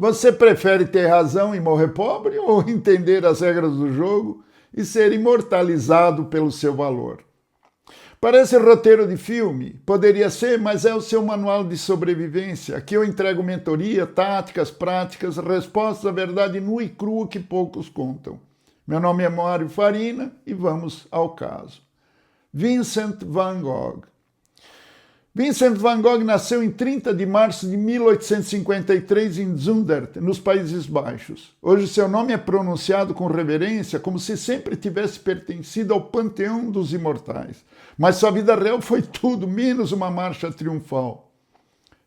Você prefere ter razão e morrer pobre ou entender as regras do jogo e ser imortalizado pelo seu valor? Parece roteiro de filme, poderia ser, mas é o seu manual de sobrevivência. Aqui eu entrego mentoria, táticas, práticas, respostas à verdade nua e crua que poucos contam. Meu nome é Mário Farina e vamos ao caso. Vincent van Gogh. Vincent van Gogh nasceu em 30 de março de 1853 em Zundert, nos Países Baixos. Hoje seu nome é pronunciado com reverência, como se sempre tivesse pertencido ao panteão dos imortais. Mas sua vida real foi tudo menos uma marcha triunfal.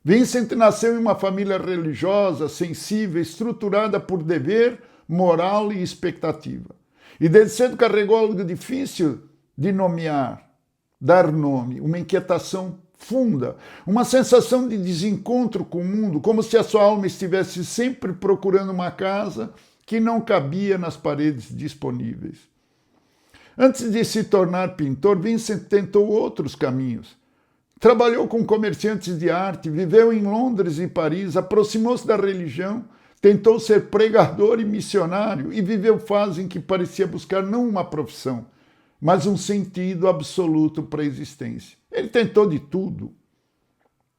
Vincent nasceu em uma família religiosa, sensível, estruturada por dever, moral e expectativa. E desde cedo carregou algo difícil de nomear, dar nome, uma inquietação funda, uma sensação de desencontro com o mundo, como se a sua alma estivesse sempre procurando uma casa que não cabia nas paredes disponíveis. Antes de se tornar pintor, Vincent tentou outros caminhos. Trabalhou com comerciantes de arte, viveu em Londres e Paris, aproximou-se da religião, tentou ser pregador e missionário e viveu fase em que parecia buscar não uma profissão, mas um sentido absoluto para a existência. Ele tentou de tudo.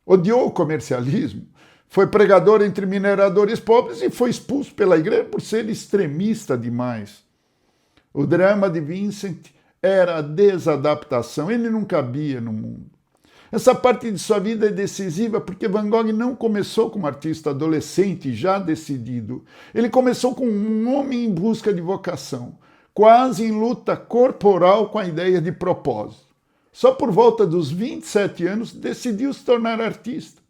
Odiou o comercialismo, foi pregador entre mineradores pobres e foi expulso pela igreja por ser extremista demais. O drama de Vincent era a desadaptação, ele não cabia no mundo. Essa parte de sua vida é decisiva porque Van Gogh não começou como artista adolescente já decidido. Ele começou como um homem em busca de vocação, quase em luta corporal com a ideia de propósito. Só por volta dos 27 anos decidiu se tornar artista.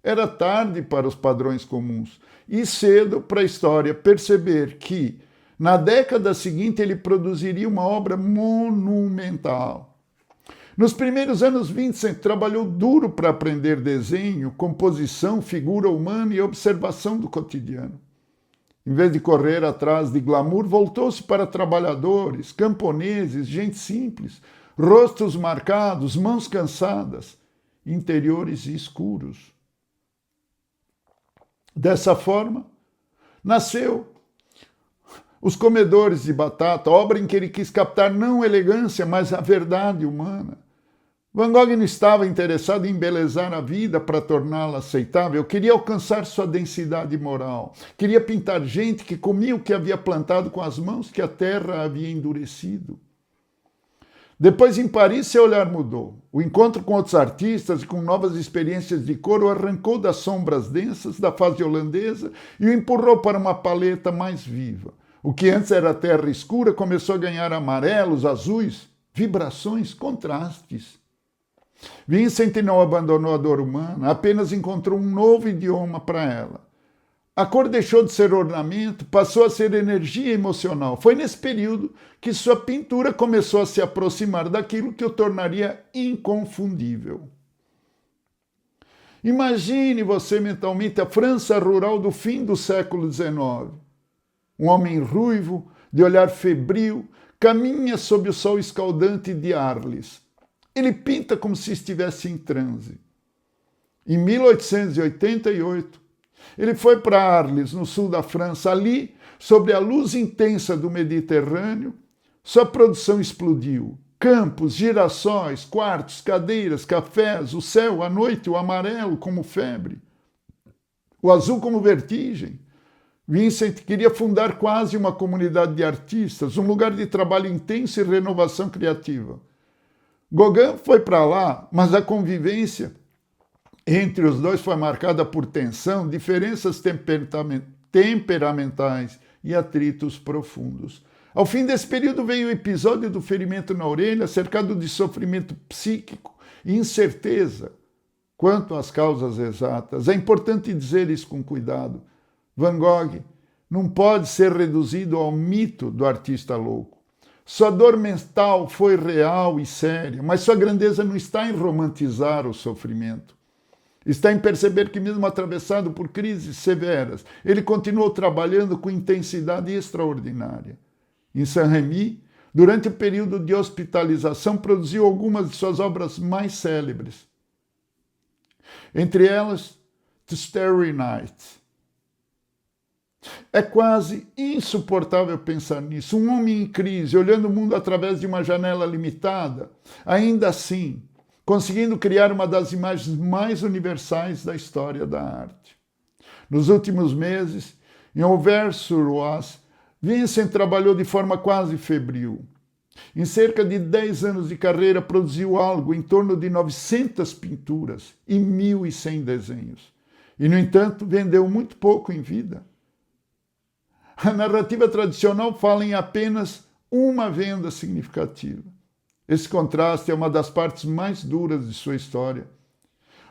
Era tarde para os padrões comuns e cedo para a história perceber que, na década seguinte, ele produziria uma obra monumental. Nos primeiros anos, Vincent trabalhou duro para aprender desenho, composição, figura humana e observação do cotidiano. Em vez de correr atrás de glamour, voltou-se para trabalhadores, camponeses, gente simples, rostos marcados, mãos cansadas, interiores escuros. Dessa forma, nasceu Os Comedores de Batata, obra em que ele quis captar não elegância, mas a verdade humana. Van Gogh não estava interessado em embelezar a vida para torná-la aceitável, queria alcançar sua densidade moral, queria pintar gente que comia o que havia plantado com as mãos que a terra havia endurecido. Depois, em Paris, seu olhar mudou. O encontro com outros artistas e com novas experiências de cor o arrancou das sombras densas da fase holandesa e o empurrou para uma paleta mais viva. O que antes era terra escura começou a ganhar amarelos, azuis, vibrações, contrastes. Vincent não abandonou a dor humana, apenas encontrou um novo idioma para ela. A cor deixou de ser ornamento, passou a ser energia emocional. Foi nesse período que sua pintura começou a se aproximar daquilo que o tornaria inconfundível. Imagine você mentalmente a França rural do fim do século XIX. Um homem ruivo, de olhar febril, caminha sob o sol escaldante de Arles. Ele pinta como se estivesse em transe. Em 1888, ele foi para Arles, no sul da França. Ali, sob a luz intensa do Mediterrâneo, sua produção explodiu. Campos, girassóis, quartos, cadeiras, cafés, o céu, a noite, o amarelo como febre, o azul como vertigem. Vincent queria fundar quase uma comunidade de artistas, um lugar de trabalho intenso e renovação criativa. Gauguin foi para lá, mas a convivência entre os dois foi marcada por tensão, diferenças temperamentais e atritos profundos. Ao fim desse período veio o episódio do ferimento na orelha, cercado de sofrimento psíquico e incerteza quanto às causas exatas. É importante dizer isso com cuidado. Van Gogh não pode ser reduzido ao mito do artista louco. Sua dor mental foi real e séria, mas sua grandeza não está em romantizar o sofrimento. Está em perceber que, mesmo atravessado por crises severas, ele continuou trabalhando com intensidade extraordinária. Em Saint-Rémy, durante o período de hospitalização, produziu algumas de suas obras mais célebres. Entre elas, The Starry Night. É quase insuportável pensar nisso. Um homem em crise, olhando o mundo através de uma janela limitada, ainda assim, conseguindo criar uma das imagens mais universais da história da arte. Nos últimos meses, em Auvers-sur-Oise, Vincent trabalhou de forma quase febril. Em cerca de 10 anos de carreira, produziu algo em torno de 900 pinturas e 1.100 desenhos. E, no entanto, vendeu muito pouco em vida. A narrativa tradicional fala em apenas uma venda significativa. Esse contraste é uma das partes mais duras de sua história.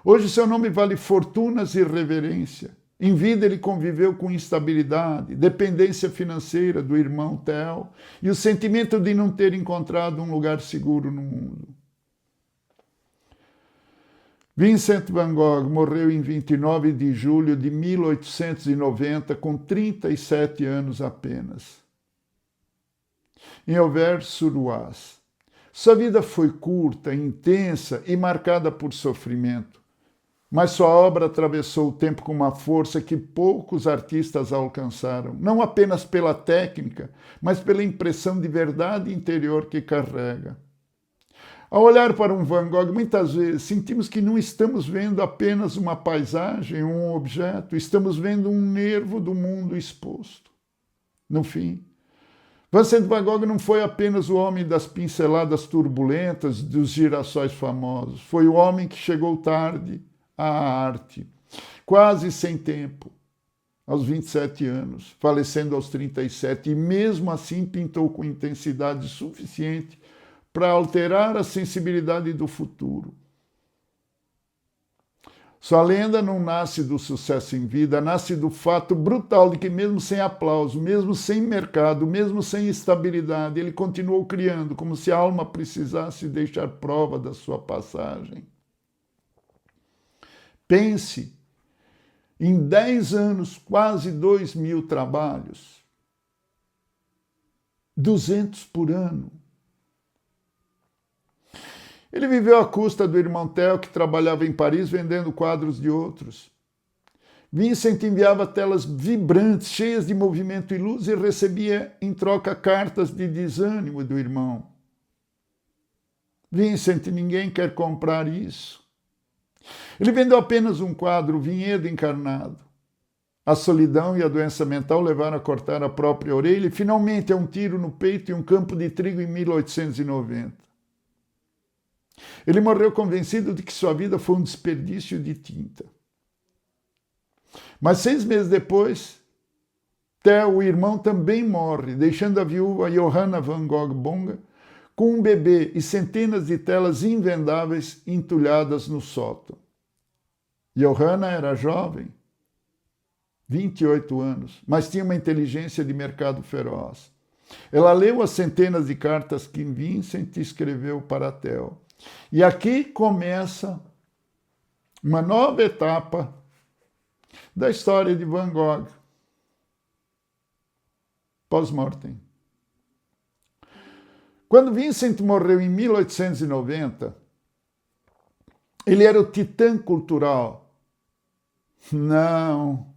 Hoje seu nome vale fortunas e reverência. Em vida ele conviveu com instabilidade, dependência financeira do irmão Theo e o sentimento de não ter encontrado um lugar seguro no mundo. Vincent van Gogh morreu em 29 de julho de 1890, com 37 anos apenas, em Auvers-sur-Oise. Sua vida foi curta, intensa e marcada por sofrimento, mas sua obra atravessou o tempo com uma força que poucos artistas alcançaram, não apenas pela técnica, mas pela impressão de verdade interior que carrega. Ao olhar para um Van Gogh, muitas vezes sentimos que não estamos vendo apenas uma paisagem, um objeto, estamos vendo um nervo do mundo exposto. No fim, Vincent van Gogh não foi apenas o homem das pinceladas turbulentas, dos girassóis famosos, foi o homem que chegou tarde à arte, quase sem tempo, aos 27 anos, falecendo aos 37, e mesmo assim pintou com intensidade suficiente para alterar a sensibilidade do futuro. Sua lenda não nasce do sucesso em vida, nasce do fato brutal de que mesmo sem aplauso, mesmo sem mercado, mesmo sem estabilidade, ele continuou criando, como se a alma precisasse deixar prova da sua passagem. Pense em 10 anos, quase 2.000 trabalhos, 200 por ano. Ele viveu à custa do irmão Theo, que trabalhava em Paris vendendo quadros de outros. Vincent enviava telas vibrantes, cheias de movimento e luz, e recebia em troca cartas de desânimo do irmão. Vincent, ninguém quer comprar isso. Ele vendeu apenas um quadro, o Vinhedo Encarnado. A solidão e a doença mental levaram a cortar a própria orelha e, finalmente, a um tiro no peito e um campo de trigo em 1890. Ele morreu convencido de que sua vida foi um desperdício de tinta. Mas 6 meses depois, Theo, o irmão, também morre, deixando a viúva Johanna van Gogh Bonga com um bebê e centenas de telas invendáveis entulhadas no sótão. Johanna era jovem, 28 anos, mas tinha uma inteligência de mercado feroz. Ela leu as centenas de cartas que Vincent escreveu para Theo. E aqui começa uma nova etapa da história de Van Gogh, pós-mortem. Quando Vincent morreu em 1890, ele era o titã cultural. Não.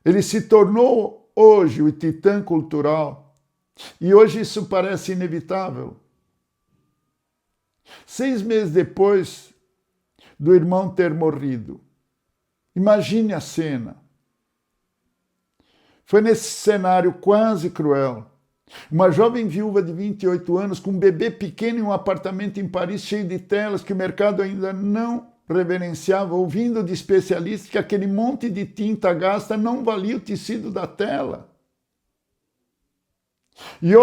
Ele se tornou hoje o titã cultural. E hoje isso parece inevitável. 6 meses depois do irmão ter morrido. Imagine a cena. Foi nesse cenário quase cruel. Uma jovem viúva de 28 anos com um bebê pequeno em um apartamento em Paris cheio de telas que o mercado ainda não reverenciava, ouvindo de especialistas que aquele monte de tinta gasta não valia o tecido da tela. E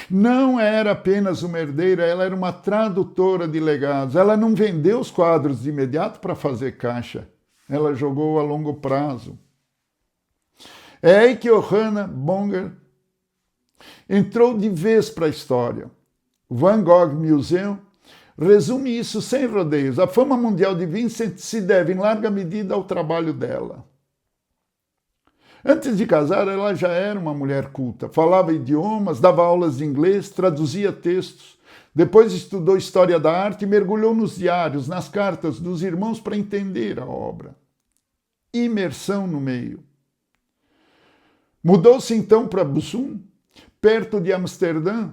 não era apenas uma herdeira, ela era uma tradutora de legados. Ela não vendeu os quadros de imediato para fazer caixa. Ela jogou a longo prazo. É aí que Johanna Bonger entrou de vez para a história. O Van Gogh Museum resume isso sem rodeios. A fama mundial de Vincent se deve, em larga medida, ao trabalho dela. Antes de casar, ela já era uma mulher culta. Falava idiomas, dava aulas de inglês, traduzia textos. Depois estudou história da arte e mergulhou nos diários, nas cartas dos irmãos para entender a obra. Imersão no meio. Mudou-se então para Bussum, perto de Amsterdã,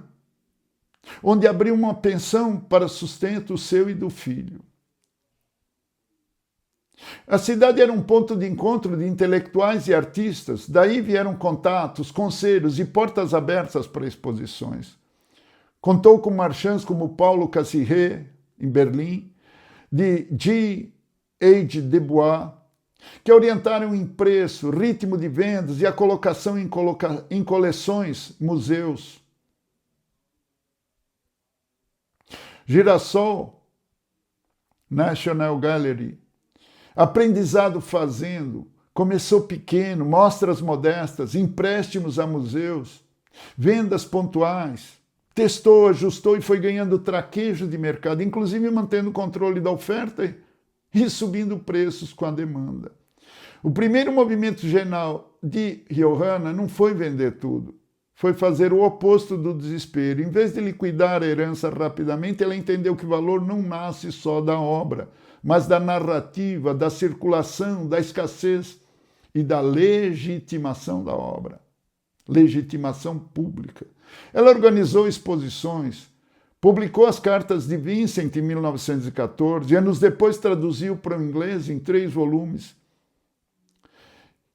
onde abriu uma pensão para sustento seu e do filho. A cidade era um ponto de encontro de intelectuais e artistas, daí vieram contatos, conselhos e portas abertas para exposições. Contou com marchands como Paulo Cassirer, em Berlim, de G. H. Debois, que orientaram em preço, ritmo de vendas e a colocação em coleções, museus. Girassol, National Gallery, aprendizado fazendo, começou pequeno, mostras modestas, empréstimos a museus, vendas pontuais. Testou, ajustou e foi ganhando traquejo de mercado, inclusive mantendo o controle da oferta e subindo preços com a demanda. O primeiro movimento genial de Johanna não foi vender tudo, foi fazer o oposto do desespero. Em vez de liquidar a herança rapidamente, ela entendeu que o valor não nasce só da obra, mas da narrativa, da circulação, da escassez e da legitimação da obra. Legitimação pública. Ela organizou exposições, publicou as cartas de Vincent em 1914 e anos depois traduziu para o inglês em 3 volumes.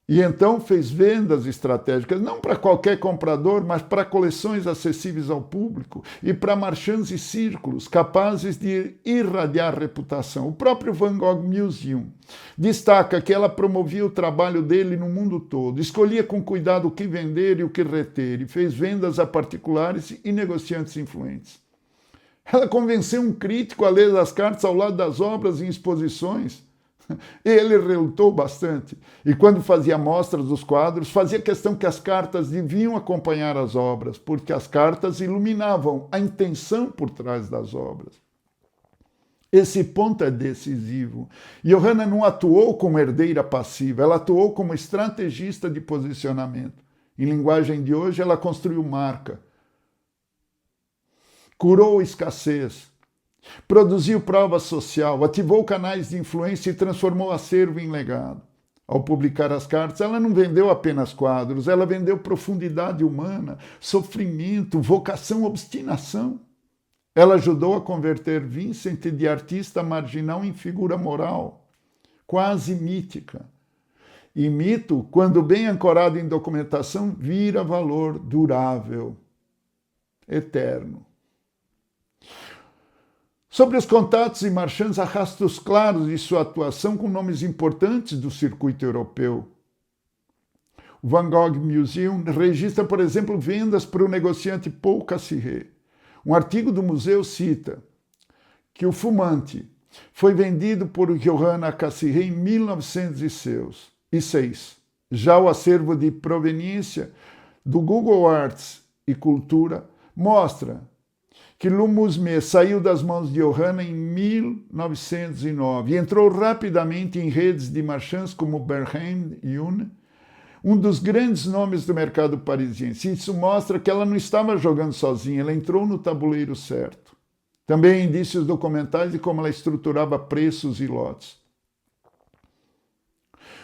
E então fez vendas estratégicas, não para qualquer comprador, mas para coleções acessíveis ao público e para marchands e círculos capazes de irradiar reputação. O próprio Van Gogh Museum destaca que ela promovia o trabalho dele no mundo todo, escolhia com cuidado o que vender e o que reter, e fez vendas a particulares e negociantes influentes. Ela convenceu um crítico a ler as cartas ao lado das obras em exposições. Ele relutou bastante, e quando fazia mostras dos quadros, fazia questão que as cartas deviam acompanhar as obras, porque as cartas iluminavam a intenção por trás das obras. Esse ponto é decisivo. Johanna não atuou como herdeira passiva, ela atuou como estrategista de posicionamento. Em linguagem de hoje, ela construiu marca, curou escassez, produziu prova social, ativou canais de influência e transformou acervo em legado. Ao publicar as cartas, ela não vendeu apenas quadros, ela vendeu profundidade humana, sofrimento, vocação, obstinação. Ela ajudou a converter Vincent de artista marginal em figura moral, quase mítica. E mito, quando bem ancorado em documentação, vira valor durável, eterno. Sobre os contatos e marchands, há rastros claros de sua atuação com nomes importantes do circuito europeu. O Van Gogh Museum registra, por exemplo, vendas para o negociante Paul Cassirer. Um artigo do museu cita que o fumante foi vendido por Johanna Cassirer em 1906. Já o acervo de proveniência do Google Arts e Cultura mostra que Le Musée saiu das mãos de Johanna em 1909 e entrou rapidamente em redes de marchands como Bernheim e Une, um dos grandes nomes do mercado parisiense. Isso mostra que ela não estava jogando sozinha, ela entrou no tabuleiro certo. Também há indícios documentais de como ela estruturava preços e lotes.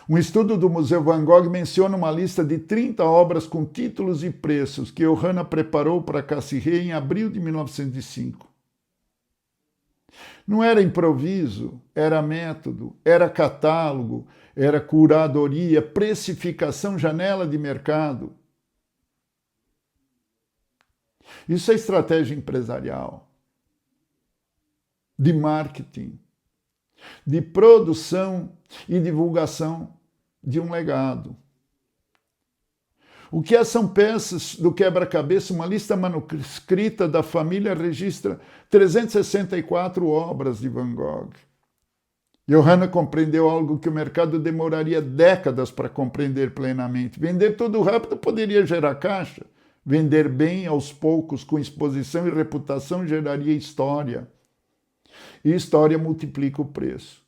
Um estudo do Museu Van Gogh menciona uma lista de 30 obras com títulos e preços que Johanna preparou para Cassirer em abril de 1905. Não era improviso, era método, era catálogo, era curadoria, precificação, janela de mercado. Isso é estratégia empresarial, de marketing, de produção e divulgação de um legado. O que são peças do quebra-cabeça? Uma lista manuscrita da família registra 364 obras de Van Gogh. Johanna compreendeu algo que o mercado demoraria décadas para compreender plenamente. Vender tudo rápido poderia gerar caixa. Vender bem, aos poucos, com exposição e reputação, geraria história. E história multiplica o preço.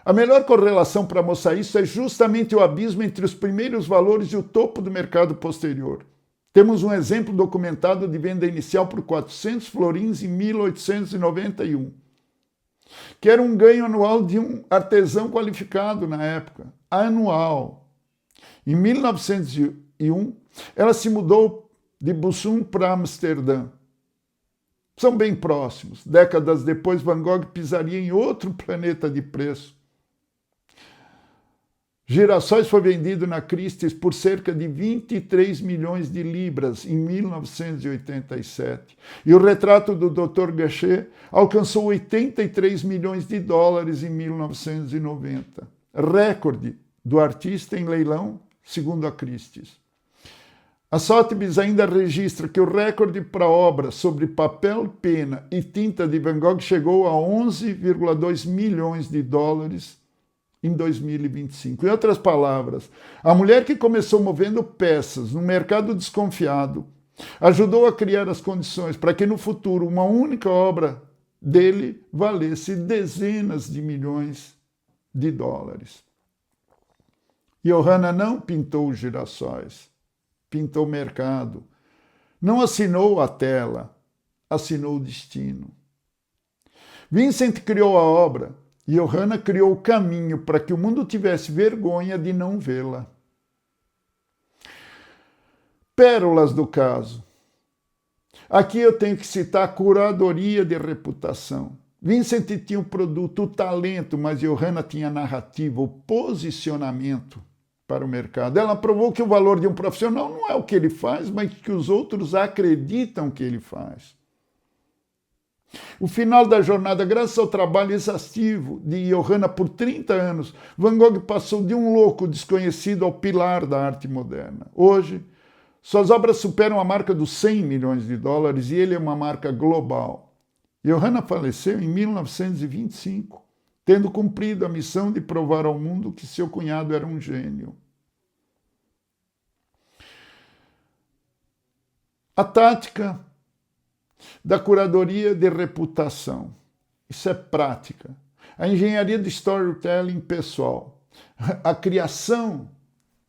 A melhor correlação para mostrar isso é justamente o abismo entre os primeiros valores e o topo do mercado posterior. Temos um exemplo documentado de venda inicial por 400 florins em 1891, que era um ganho anual de um artesão qualificado na época. Anual. Em 1901, ela se mudou de Bussum para Amsterdã. São bem próximos. Décadas depois, Van Gogh pisaria em outro planeta de preço. Girassóis foi vendido na Christie's por cerca de 23 milhões de libras em 1987. E o retrato do Dr. Gachet alcançou 83 milhões de dólares em 1990. Recorde do artista em leilão, segundo a Christie's. A Sotheby's ainda registra que o recorde para obra sobre papel, pena e tinta de Van Gogh chegou a 11,2 milhões de dólares em 2025. Em outras palavras, a mulher que começou movendo peças num mercado desconfiado ajudou a criar as condições para que no futuro uma única obra dele valesse dezenas de milhões de dólares. Johanna não pintou os girassóis, pintou o mercado. Não assinou a tela, assinou o destino. Vincent criou a obra e Johanna criou o caminho para que o mundo tivesse vergonha de não vê-la. Pérolas do caso. Aqui eu tenho que citar a curadoria de reputação. Vincent tinha o produto, o talento, mas Johanna tinha a narrativa, o posicionamento para o mercado. Ela provou que o valor de um profissional não é o que ele faz, mas que os outros acreditam que ele faz. O final da jornada, graças ao trabalho exaustivo de Johanna por 30 anos, Van Gogh passou de um louco desconhecido ao pilar da arte moderna. Hoje, suas obras superam a marca dos 100 milhões de dólares e ele é uma marca global. Johanna faleceu em 1925, tendo cumprido a missão de provar ao mundo que seu cunhado era um gênio. A tática da curadoria de reputação. Isso é prática. A engenharia de storytelling pessoal. A criação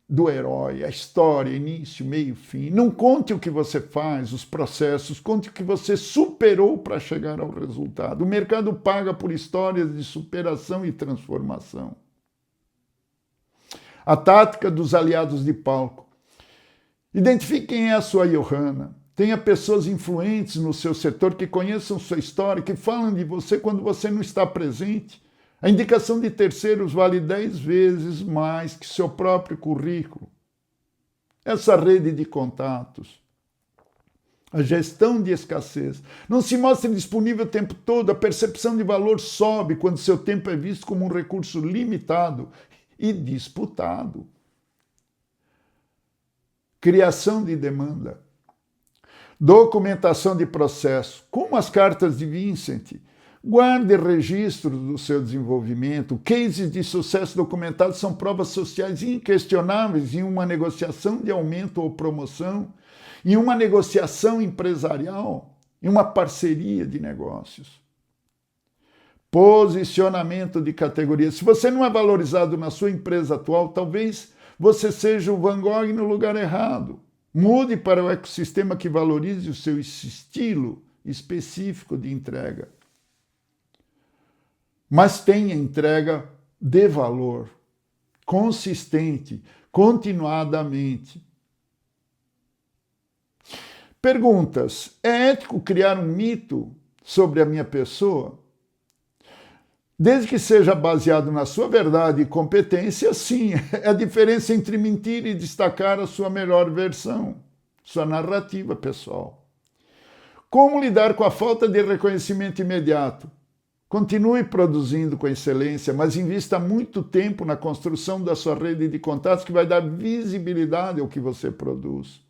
do herói, a história, início, meio, fim. Não conte o que você faz, os processos, conte o que você superou para chegar ao resultado. O mercado paga por histórias de superação e transformação. A tática dos aliados de palco. Identifique quem é a sua Johanna. Tenha pessoas influentes no seu setor que conheçam sua história, que falam de você quando você não está presente. A indicação de terceiros vale 10 vezes mais que seu próprio currículo. Essa rede de contatos. A gestão de escassez. Não se mostre disponível o tempo todo. A percepção de valor sobe quando seu tempo é visto como um recurso limitado e disputado. Criação de demanda. Documentação de processo, como as cartas de Vincent. Guarde registros do seu desenvolvimento. Cases de sucesso documentados são provas sociais inquestionáveis em uma negociação de aumento ou promoção, em uma negociação empresarial, em uma parceria de negócios. Posicionamento de categoria. Se você não é valorizado na sua empresa atual, talvez você seja o Van Gogh no lugar errado. Mude para o ecossistema que valorize o seu estilo específico de entrega. Mas tenha entrega de valor, consistente, continuadamente. Perguntas. É ético criar um mito sobre a minha pessoa? Desde que seja baseado na sua verdade e competência, sim. É a diferença entre mentir e destacar a sua melhor versão, sua narrativa pessoal. Como lidar com a falta de reconhecimento imediato? Continue produzindo com excelência, mas invista muito tempo na construção da sua rede de contatos que vai dar visibilidade ao que você produz.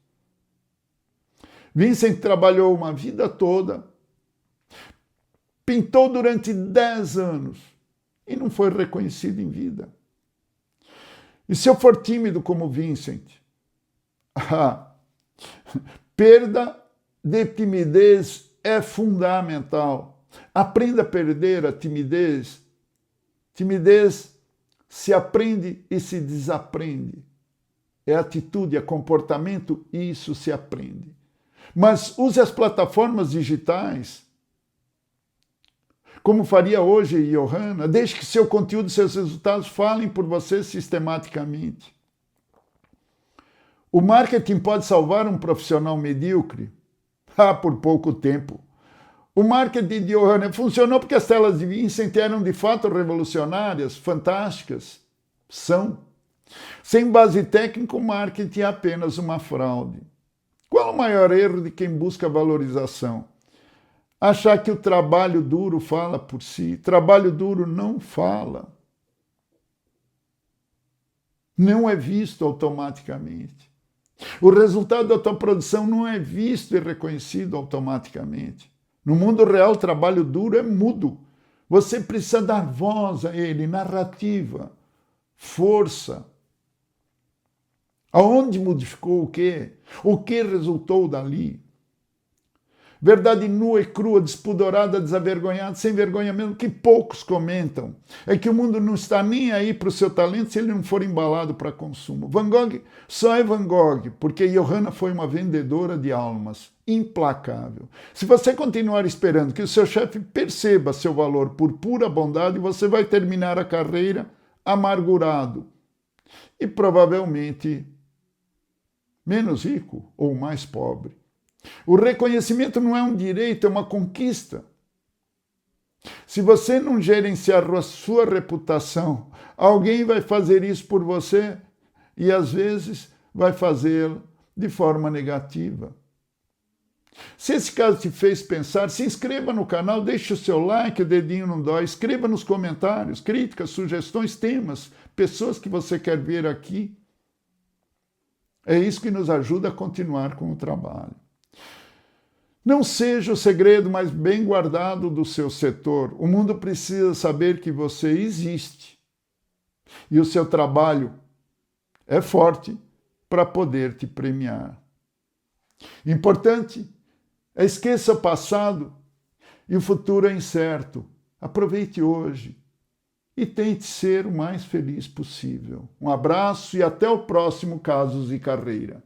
Vincent trabalhou uma vida toda, pintou durante 10 anos e não foi reconhecido em vida. E se eu for tímido como Vincent? Perda de timidez é fundamental. Aprenda a perder a timidez. Timidez se aprende e se desaprende. É atitude, é comportamento e isso se aprende. Mas use as plataformas digitais, como faria hoje Johanna, deixe que seu conteúdo e seus resultados falem por você sistematicamente. O marketing pode salvar um profissional medíocre? Ah, por pouco tempo. O marketing de Johanna funcionou porque as telas de Vincent eram de fato revolucionárias, fantásticas. São. Sem base técnica, o marketing é apenas uma fraude. Qual o maior erro de quem busca valorização? Achar que o trabalho duro fala por si. Trabalho duro não fala. Não é visto automaticamente. O resultado da tua produção não é visto e reconhecido automaticamente. No mundo real, o trabalho duro é mudo. Você precisa dar voz a ele, narrativa, força. Aonde modificou o quê? O que resultou dali? Verdade nua e crua, despudorada, desavergonhada, sem vergonha mesmo, que poucos comentam. É que o mundo não está nem aí para o seu talento se ele não for embalado para consumo. Van Gogh só é Van Gogh porque Johanna foi uma vendedora de almas, implacável. Se você continuar esperando que o seu chefe perceba seu valor por pura bondade, você vai terminar a carreira amargurado e provavelmente menos rico ou mais pobre. O reconhecimento não é um direito, é uma conquista. Se você não gerenciar a sua reputação, alguém vai fazer isso por você e às vezes vai fazê-lo de forma negativa. Se esse caso te fez pensar, se inscreva no canal, deixe o seu like, o dedinho não dói, escreva nos comentários, críticas, sugestões, temas, pessoas que você quer ver aqui. É isso que nos ajuda a continuar com o trabalho. Não seja o segredo mais bem guardado do seu setor. O mundo precisa saber que você existe. E o seu trabalho é forte para poder te premiar. Importante, esqueça o passado e o futuro é incerto. Aproveite hoje e tente ser o mais feliz possível. Um abraço e até o próximo Casos e Carreira.